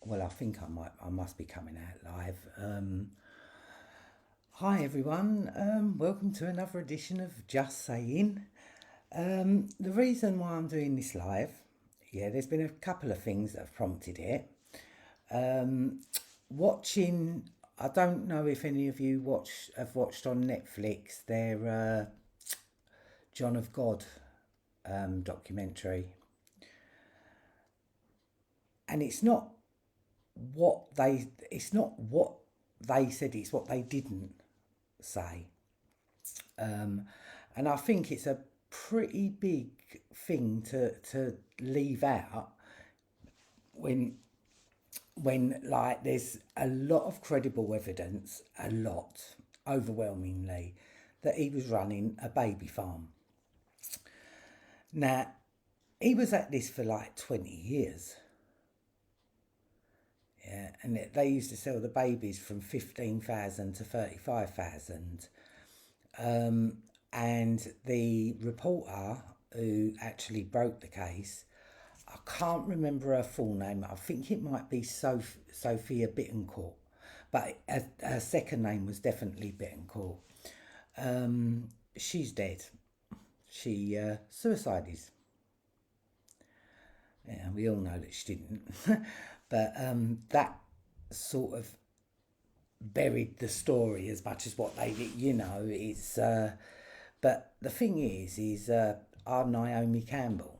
Well, I think I must be coming out live. Hi everyone. Welcome to another edition of Just Saying. The reason why I'm doing this live, yeah, there's been a couple of things that have prompted it. Watching, I don't know if any of you have watched on Netflix their John of God documentary, and it's not what they said, it's what they didn't say. Um, and I think it's a pretty big thing to leave out when like there's a lot of credible evidence, overwhelmingly, that he was running a baby farm. Now, he was at this for like 20 years. Yeah, and they used to sell the babies from 15,000 to 35,000. And the reporter who actually broke the case, I can't remember her full name. I think it might be Sophia Bittencourt, but her second name was definitely Bittencourt. She's dead. She suicided. Yeah, we all know that she didn't. But that sort of buried the story as much as what they did, it's but the thing is our Naomi Campbell,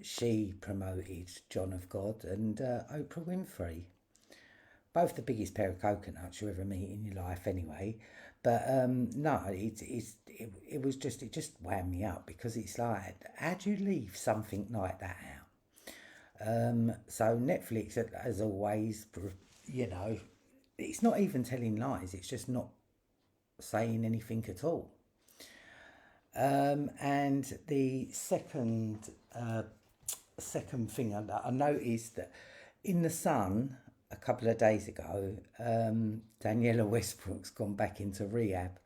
she promoted John of God and Oprah Winfrey, both the biggest pair of coconuts you ever meet in your life anyway. But no, it just wound me up, because it's like, how do you leave something like that out? So Netflix, as always, you know, it's not even telling lies. It's just not saying anything at all. And the second thing I noticed that in the Sun a couple of days ago, Daniela Westbrook's gone back into rehab.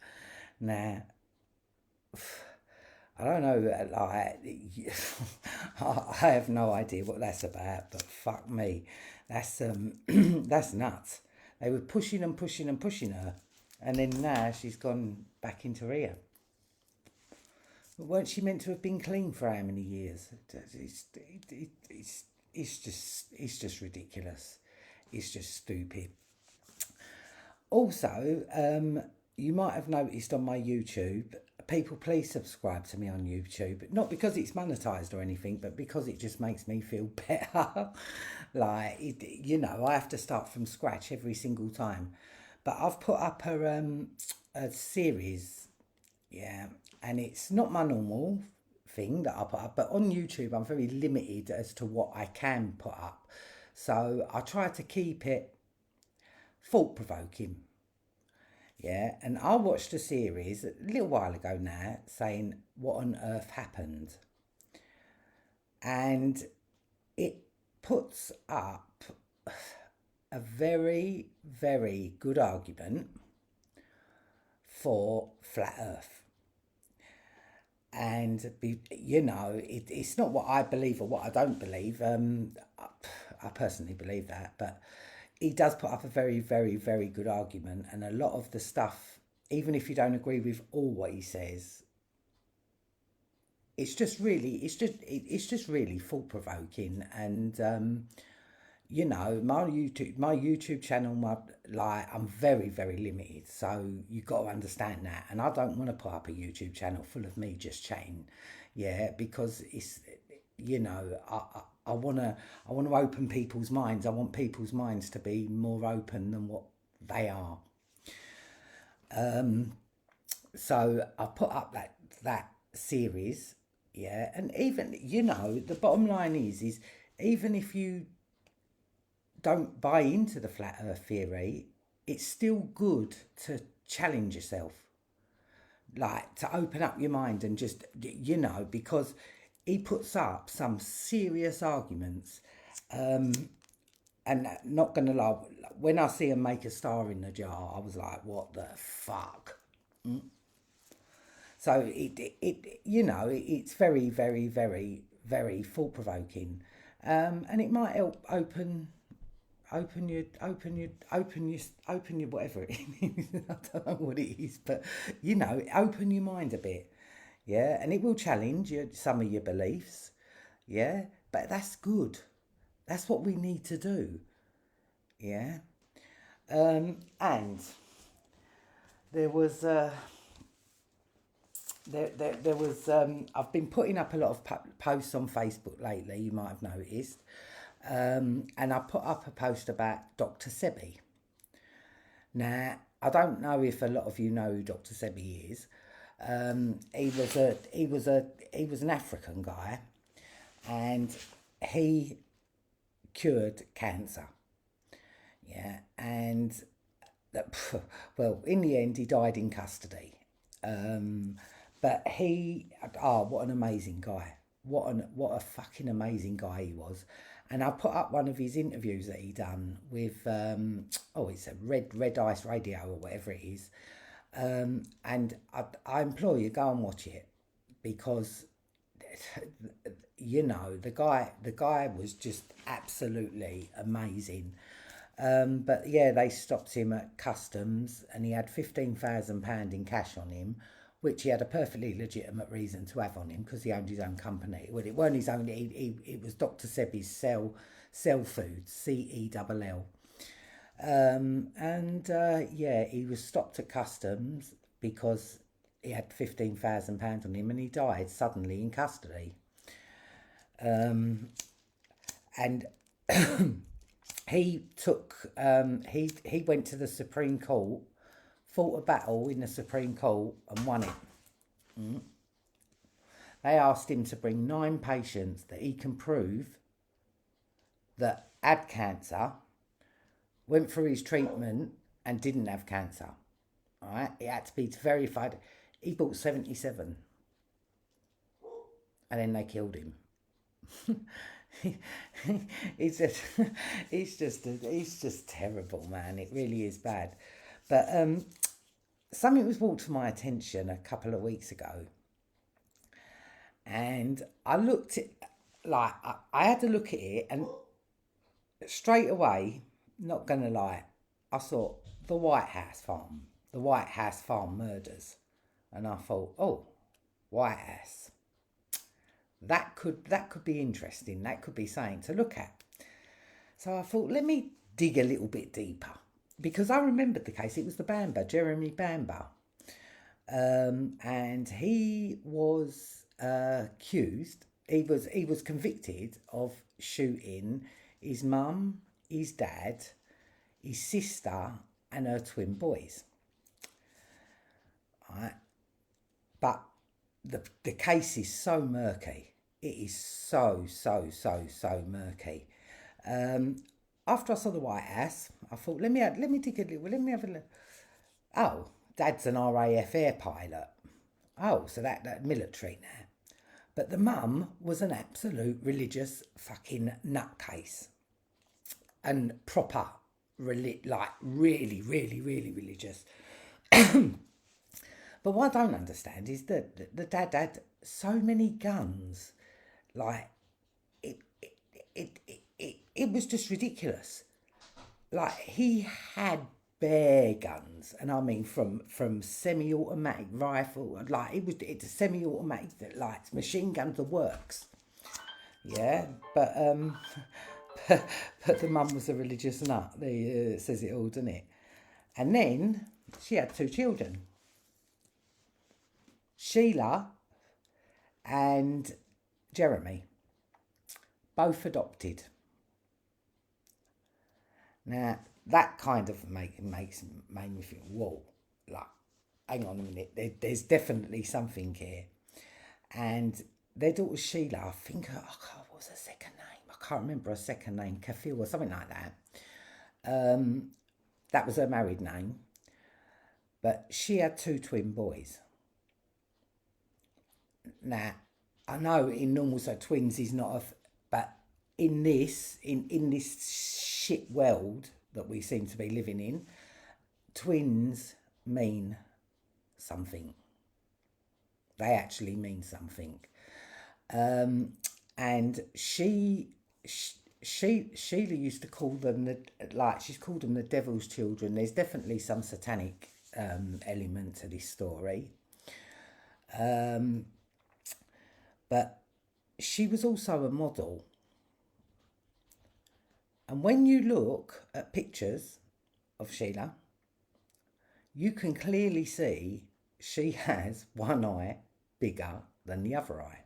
Now, I don't know, like, I have no idea what that's about, but fuck me, that's that's nuts. They were pushing and pushing and pushing her, and then now she's gone back into rehab. But weren't she meant to have been clean for how many years? It's just ridiculous. It's just stupid. Also, you might have noticed on my YouTube, people, please subscribe to me on YouTube. Not because it's monetized or anything, but because it just makes me feel better. Like, I have to start from scratch every single time. But I've put up a series, yeah, and it's not my normal thing that I put up, but on YouTube I'm very limited as to what I can put up. So I try to keep it thought provoking. Yeah, and I watched a series a little while ago now saying what on earth happened. And it puts up a very, very good argument for flat earth. And, it's not what I believe or what I don't believe. I personally believe that, but he does put up a very, very, very good argument, and a lot of the stuff, even if you don't agree with all what he says, it's just really thought provoking. And my YouTube channel, I'm very, very limited, so you got to understand that. And I don't want to put up a YouTube channel full of me just chatting, yeah, because it's, I want to open people's minds. I want people's minds to be more open than what they are. So I put up that series, yeah, and even, the bottom line is even if you don't buy into the flat earth theory, it's still good to challenge yourself, like to open up your mind and just, because he puts up some serious arguments. And not gonna lie, when I see him make a star in the jar, I was like, what the fuck? So it's very, very, very, very thought provoking. And it might help open open your whatever it is. I don't know what it is, but you know, open your mind a bit, yeah, and it will challenge some of your beliefs, yeah, but that's good. That's what we need to do, yeah. And there was there was I've been putting up a lot of posts on Facebook lately. You might have noticed, and I put up a post about Dr. Sebi. Now I don't know if a lot of you know who Dr. Sebi is. He was an African guy, and he cured cancer. Yeah, and that, well, in the end, he died in custody. Um, but what an amazing guy! What a fucking amazing guy he was. And I put up one of his interviews that he done with it's a Red Ice Radio or whatever it is. And I implore you, go and watch it, because you know, the guy was just absolutely amazing. But yeah, they stopped him at customs, and he had £15,000 in cash on him, which he had a perfectly legitimate reason to have on him, because he owned his own company. Well, it weren't his own. It was Dr. Sebi's Cell Foods, CELL. And yeah, he was stopped at customs because he had £15,000 on him, and he died suddenly in custody. And he went to the Supreme Court, fought a battle in the Supreme Court, and won it. They asked him to bring 9 patients that he can prove that had cancer, went through his treatment, and didn't have cancer. All right, it had to be verified. He bought 77, and then they killed him. it's just, it's just terrible, man. It really is bad. But something was brought to my attention a couple of weeks ago, and I looked at, I had to look at it, and straight away, not gonna lie, I saw the White House Farm murders, and I thought, oh, White House. That could be interesting. That could be something to look at. So I thought, let me dig a little bit deeper, because I remembered the case. It was the Bamba, Jeremy Bamba, and he was accused. He was convicted of shooting his mum, his dad, his sister, and her twin boys. Right, but the case is so murky. It is so murky. Um, After I saw the White House, I thought, let me dig a little. Let me have a look. Oh, Dad's an RAF air pilot. Oh, so that military now. But the mum was an absolute religious fucking nutcase, and proper, really religious. But what I don't understand is that the dad had so many guns. Like, it, it was just ridiculous. Like, he had bear guns, and I mean from semi-automatic rifle, like it's semi-automatic, like machine guns, the works. Yeah, but the mum was a religious nut. It says it all, doesn't it? And then she had 2 children, Sheila and Jeremy, both adopted. Now that kind of made me think, whoa, like, hang on a minute, there's definitely something here. And their daughter Sheila, I think what was her second name? I can't remember her second name, Kafil or something like that. That was her married name. But she had 2 twin boys. Now, I know in normal, so twins is not but in this shit world that we seem to be living in, twins mean something. They actually mean something. And Sheila used to call them she's called them the devil's children. There's definitely some satanic element to this story, but she was also a model. And when you look at pictures of Sheila, you can clearly see she has one eye bigger than the other eye.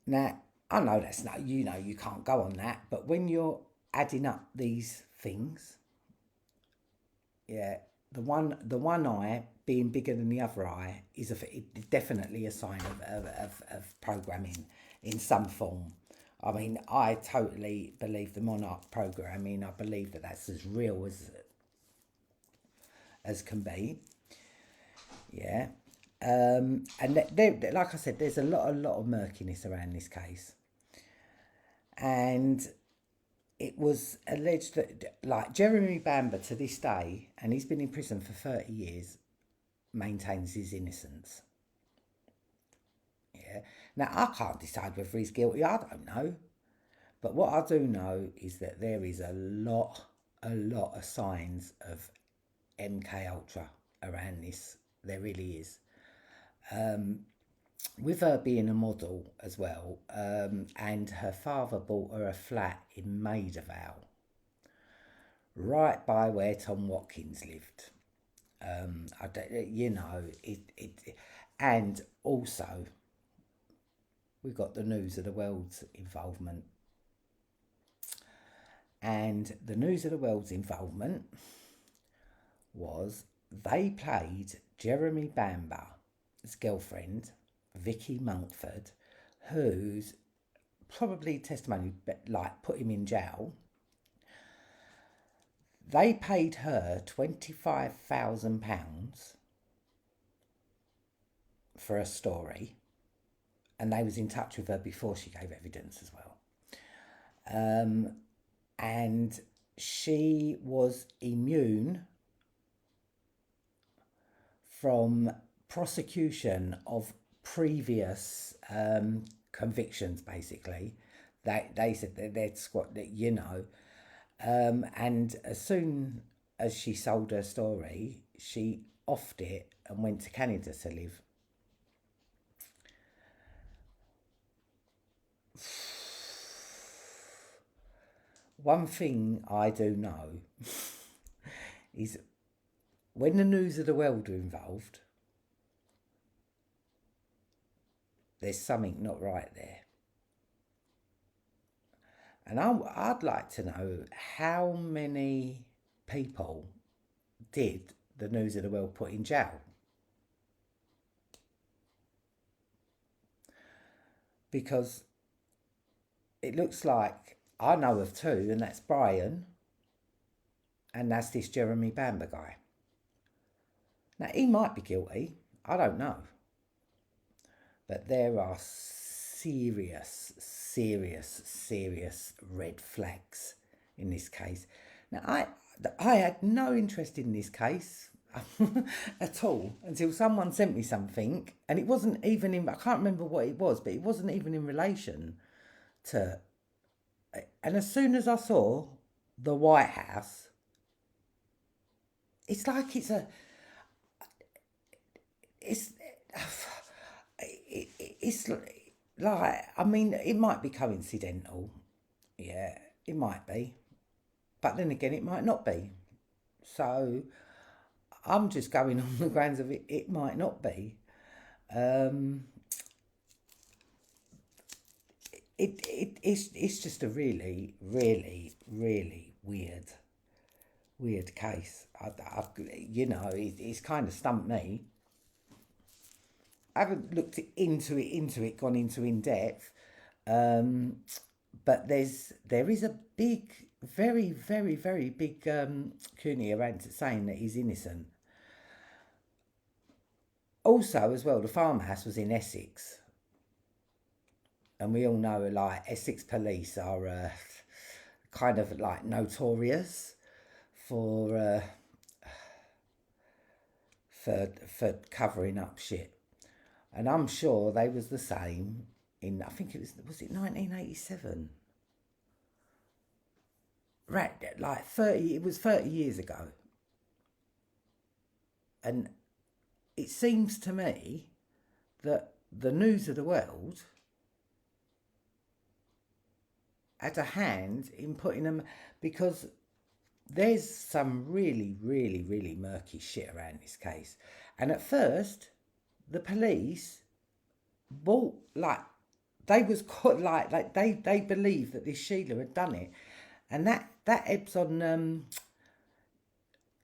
Now, I know that's not, you know, you can't go on that, but when you're adding up these things, yeah, the one eye being bigger than the other eye is definitely a sign of programming in some form. I mean, I totally believe the Monarch Program. I mean, I believe that that's as real as can be. Yeah. And like I said, there's a lot of murkiness around this case. And it was alleged that, like, Jeremy Bamba to this day, and he's been in prison for 30 years, maintains his innocence. Yeah. Now, I can't decide whether he's guilty. I don't know. But what I do know is that there is a lot of signs of MK Ultra around this. There really is. With her being a model as well, and her father bought her a flat in Maidavale, right by where Tom Watkins lived. And also we've got the News of the World's involvement. And the News of the World's involvement was they played Jeremy Bamba's girlfriend, Vicky Montford, whose probably testimony put him in jail. They paid her £25,000 for a story, and they was in touch with her before she gave evidence as well. And she was immune from prosecution of previous convictions, basically. They said that they'd and as soon as she sold her story, she offed it and went to Canada to live. One thing I do know is when the News of the World are involved, there's something not right there. And I'd like to know how many people did the News of the World put in jail? Because it looks like I know of two, and that's Brian, and that's this Jeremy Bamba guy. Now, he might be guilty, I don't know. But there are serious red flags in this case. Now, I had no interest in this case at all until someone sent me something, and it wasn't even in, I can't remember what it was, but it wasn't even in relation to, and as soon as I saw the White House, it's like it's like, I mean, it might be coincidental. Yeah, it might be. But then again, it might not be. So I'm just going on the grounds of it might not be. It's just a really weird case. It's kind of stumped me. I haven't looked into it, gone into in depth, but there is a big, very big CUNY around saying that he's innocent. Also, as well, the farmhouse was in Essex, and we all know, like, Essex Police are kind of like notorious for covering up shit. And I'm sure they was the same I think it was it 1987? Right, like 30, it was 30 years ago. And it seems to me that the News of the World had a hand in putting them, because there's some really, really, really murky shit around this case. And at first, the police bought, like, they was caught, like they believed that this Sheila had done it. And that ebbs on,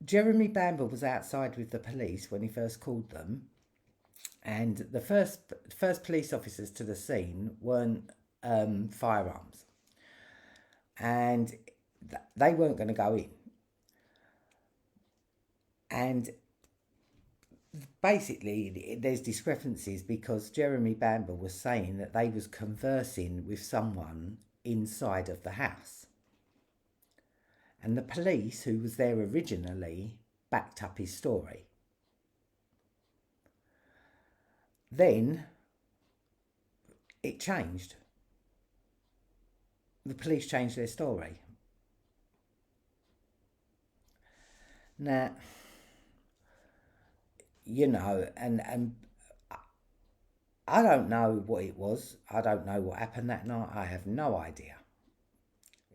Jeremy Bamba was outside with the police when he first called them, and the first police officers to the scene weren't firearms, and they weren't going to go in. And basically, there's discrepancies because Jeremy Bamba was saying that they was conversing with someone inside of the house, and the police, who was there originally, backed up his story. Then it changed. The police changed their story. Now, you know, and I don't know what it was. I don't know what happened that night. I have no idea.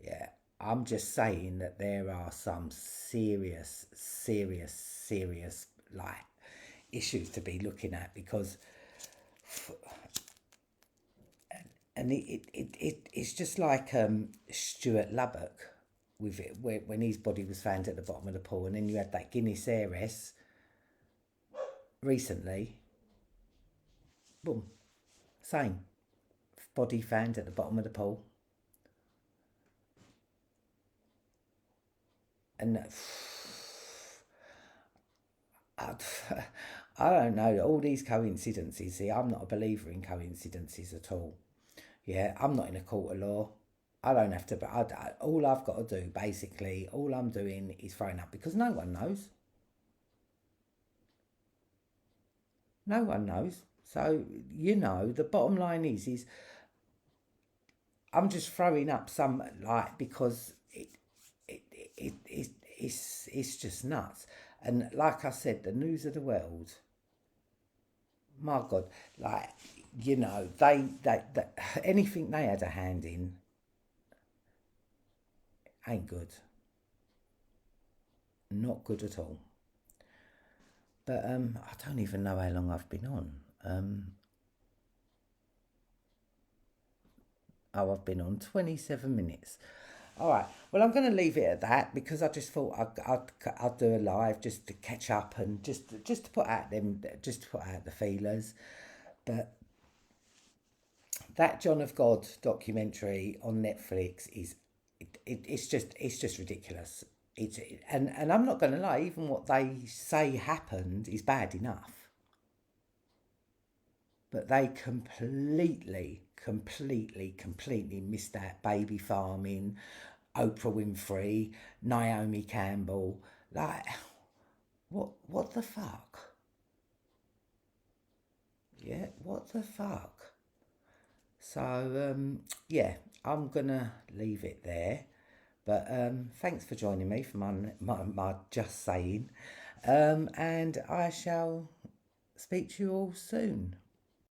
Yeah, I'm just saying that there are some serious, serious, serious, like, issues to be looking at, because and it's just like Stuart Lubbock with it, when his body was found at the bottom of the pool, and then you had that Guinness heiress recently. Boom, same body found at the bottom of the pool, and I don't know, all these coincidences. See, I'm not a believer in coincidences at all. Yeah, I'm not in a court of law. I don't have to, but all I've got to do, basically, all I'm doing is throwing up, because no one knows. No one knows. So, you know, the bottom line is I'm just throwing up some, like, because it's just nuts. And like I said, the News of the World, my God, like, you know, they anything they had a hand in ain't good. Not good at all. But I don't even know how long I've been on. Oh, I've been on 27 minutes. All right. Well, I'm going to leave it at that, because I just thought I'd do a live just to catch up, and just to put out just to put out the feelers. But that John of God documentary on Netflix it's just ridiculous. And I'm not going to lie, even what they say happened is bad enough, but they completely missed out baby farming, Oprah Winfrey, Naomi Campbell. Like, what the fuck? Yeah, what the fuck? So yeah, I'm gonna leave it there. But thanks for joining me for my just saying, and I shall speak to you all soon.